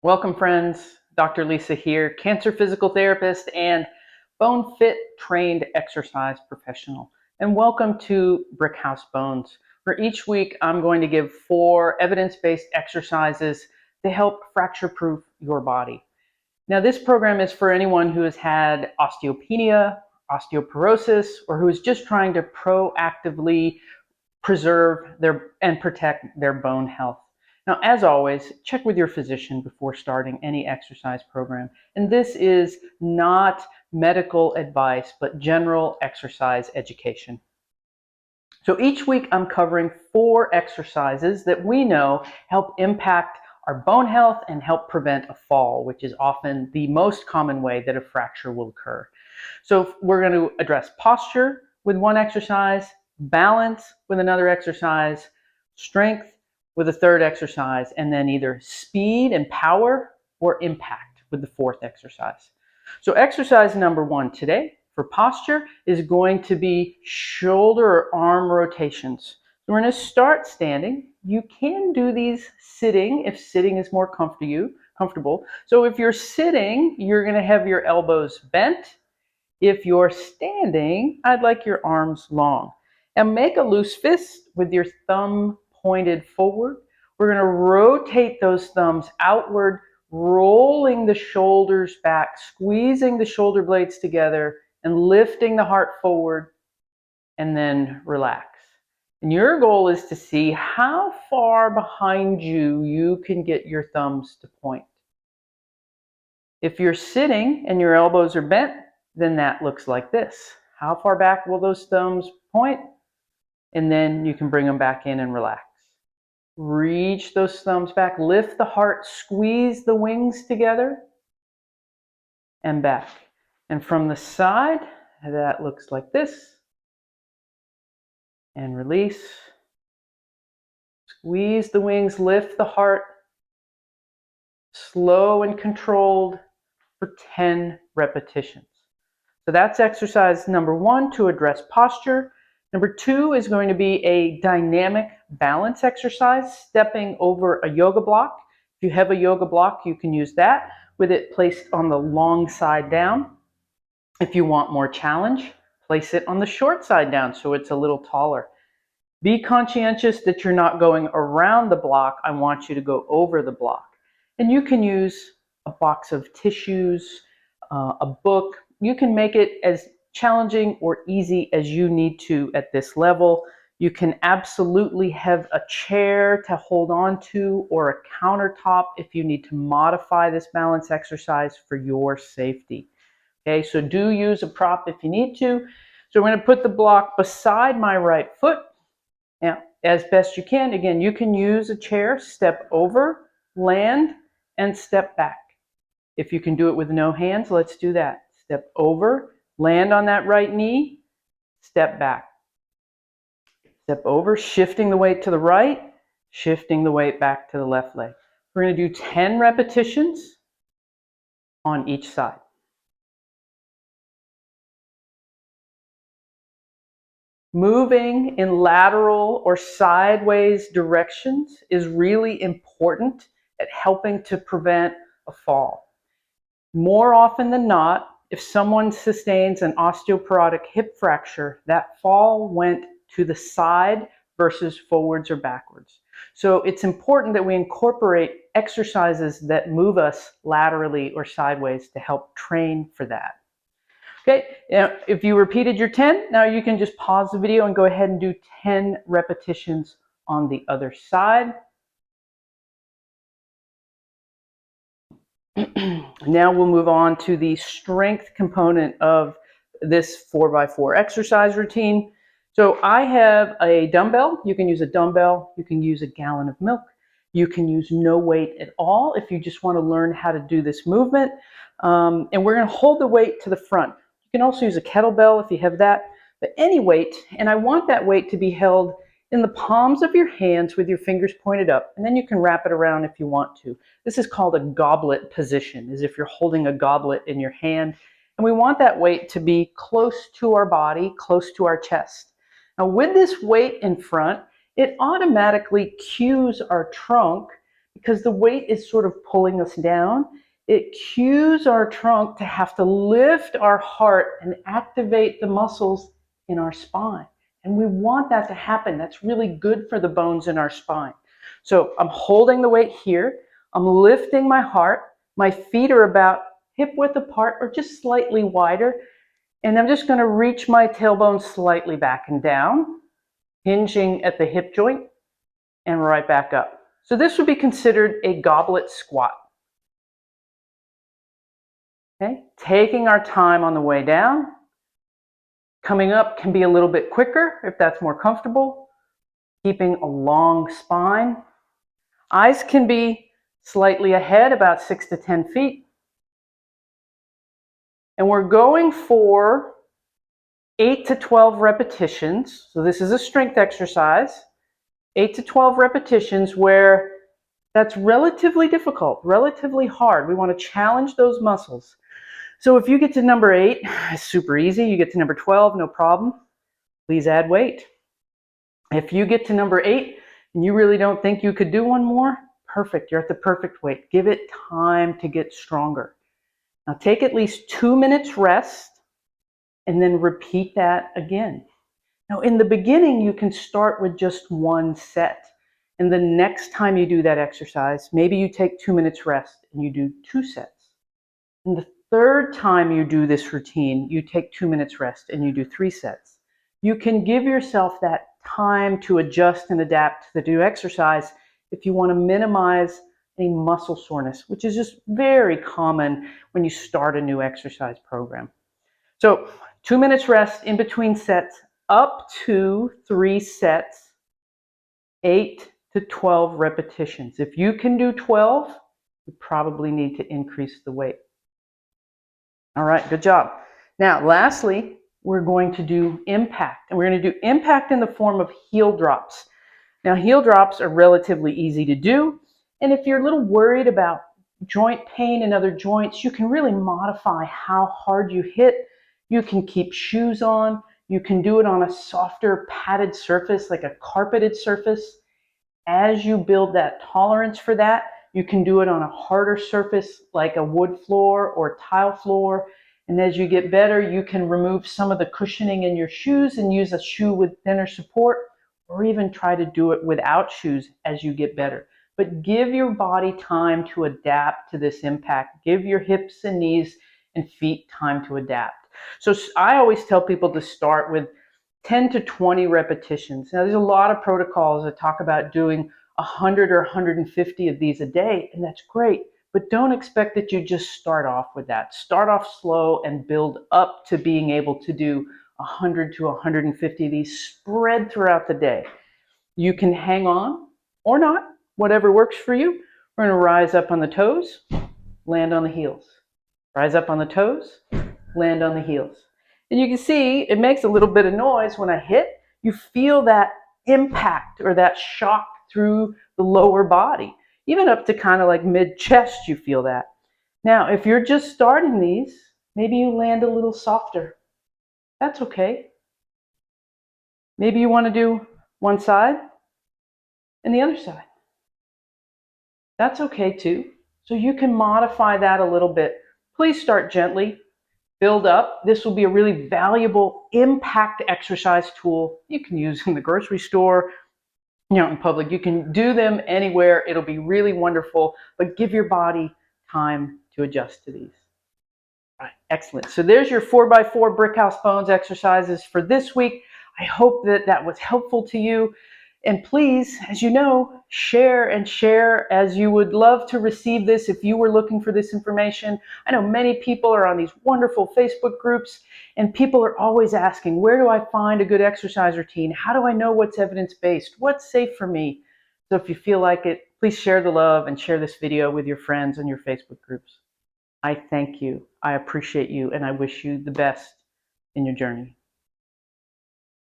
Welcome, friends. Dr. Lisa here, cancer physical therapist and bone fit trained exercise professional. And welcome to Brick House Bones, where each week I'm going to give 4 evidence-based exercises to help fracture-proof your body. Now, this program is for anyone who has had osteopenia, osteoporosis, or who is just trying to proactively preserve and protect their bone health. Now, as always, check with your physician before starting any exercise program. And this is not medical advice, but general exercise education. So each week I'm covering 4 exercises that we know help impact our bone health and help prevent a fall, which is often the most common way that a fracture will occur. So we're going to address posture with one exercise, balance with another exercise, strength with a third exercise, and then either speed and power or impact with the 4th exercise. So exercise number 1 today for posture is going to be shoulder or arm rotations. So we're going to start standing. You can do these sitting if sitting is more comfortable. So if you're sitting, you're going to have your elbows bent. If you're standing, I'd like your arms long. And make a loose fist with your thumb pointed forward. We're going to rotate those thumbs outward, rolling the shoulders back, squeezing the shoulder blades together, and lifting the heart forward, and then relax. And your goal is to see how far behind you can get your thumbs to point. If you're sitting and your elbows are bent, then that looks like this. How far back will those thumbs point? And then you can bring them back in and relax. Reach those thumbs back, lift the heart, squeeze the wings together, and back. And from the side, that looks like this. And release. Squeeze the wings, lift the heart. Slow and controlled for 10 repetitions. So that's exercise number 1 to address posture. Number 2 is going to be a dynamic balance exercise, stepping over a yoga block. If you have a yoga block, you can use that with it placed on the long side down. If you want more challenge, place it on the short side down so it's a little taller. Be conscientious that you're not going around the block. I want you to go over the block. And you can use a box of tissues, a book. You can make it as challenging or easy as you need to at this level. You can absolutely have a chair to hold on to or a countertop if you need to modify this balance exercise for your safety. Okay, so do use a prop if you need to. So we're going to put the block beside my right foot. Now, as best you can, again, you can use a chair, step over, land, and step back. If you can do it with no hands, let's do that. Step over, land on that right knee, step back. Step over, shifting the weight to the right, shifting the weight back to the left leg. We're going to do 10 repetitions on each side. Moving in lateral or sideways directions is really important at helping to prevent a fall. More often than not, if someone sustains an osteoporotic hip fracture, that fall went to the side versus forwards or backwards. So it's important that we incorporate exercises that move us laterally or sideways to help train for that. Okay, now if you repeated your 10, now you can just pause the video and go ahead and do 10 repetitions on the other side. Now we'll move on to the strength component of this 4x4 exercise routine. So I have a dumbbell. You can use a dumbbell. You can use a gallon of milk. You can use no weight at all if you just want to learn how to do this movement. And we're going to hold the weight to the front. You can also use a kettlebell if you have that, but any weight. And I want that weight to be held in the palms of your hands with your fingers pointed up, and then you can wrap it around if you want to. This is called a goblet position, as if you're holding a goblet in your hand. And we want that weight to be close to our body, close to our chest. Now with this weight in front, it automatically cues our trunk because the weight is sort of pulling us down. It cues our trunk to have to lift our heart and activate the muscles in our spine. And we want that to happen. That's really good for the bones in our spine. So I'm holding the weight here. I'm lifting my heart. My feet are about hip width apart or just slightly wider. And I'm just going to reach my tailbone slightly back and down, hinging at the hip joint and right back up. So this would be considered a goblet squat. Okay, taking our time on the way down. Coming up can be a little bit quicker if that's more comfortable. Keeping a long spine. Eyes can be slightly ahead, about 6 to 10 feet. And we're going for 8 to 12 repetitions. So this is a strength exercise. 8 to 12 repetitions where that's relatively difficult, relatively hard. We want to challenge those muscles. So if you get to number 8, it's super easy. You get to number 12, no problem. Please add weight. If you get to number 8 and you really don't think you could do one more, perfect. You're at the perfect weight. Give it time to get stronger. Now take at least 2 minutes rest and then repeat that again. Now in the beginning, you can start with just one set. And the next time you do that exercise, maybe you take 2 minutes rest and you do 2 sets. And the third time you do this routine, you take 2 minutes rest and you do 3 sets. You can give yourself that time to adjust and adapt to the new exercise if you want to minimize any muscle soreness, which is just very common when you start a new exercise program. So 2 minutes rest in between sets, up to 3 sets, 8 to 12 repetitions. If you can do 12, you probably need to increase the weight. All right, good job. Now, lastly, we're going to do impact. And we're going to do impact in the form of heel drops. Now, heel drops are relatively easy to do. And if you're a little worried about joint pain in other joints, you can really modify how hard you hit. You can keep shoes on. You can do it on a softer padded surface, like a carpeted surface. As you build that tolerance for that, you can do it on a harder surface like a wood floor or tile floor. And as you get better, you can remove some of the cushioning in your shoes and use a shoe with thinner support, or even try to do it without shoes as you get better. But give your body time to adapt to this impact. Give your hips and knees and feet time to adapt. So I always tell people to start with 10 to 20 repetitions. Now, there's a lot of protocols that talk about doing 100 or 150 of these a day, and that's great. But don't expect that you just start off with that. Start off slow and build up to being able to do 100 to 150 of these spread throughout the day. You can hang on or not, whatever works for you. We're going to rise up on the toes, land on the heels. Rise up on the toes, land on the heels. And you can see it makes a little bit of noise when I hit. You feel that impact or that shock through the lower body. Even up to kind of like mid-chest, you feel that. Now, if you're just starting these, maybe you land a little softer. That's okay. Maybe you want to do one side and the other side. That's okay too. So you can modify that a little bit. Please start gently. Build up. This will be a really valuable impact exercise tool you can use in the grocery store, in public. You can do them anywhere. It'll be really wonderful, but give your body time to adjust to these. All right, excellent. So there's your 4x4 brick house bones exercises for this week. I hope that that was helpful to you. And please, as you know, share and share as you would love to receive this if you were looking for this information. I know many people are on these wonderful Facebook groups, and people are always asking, where do I find a good exercise routine? How do I know what's evidence-based? What's safe for me? So if you feel like it, please share the love and share this video with your friends and your Facebook groups. I thank you, I appreciate you, and I wish you the best in your journey.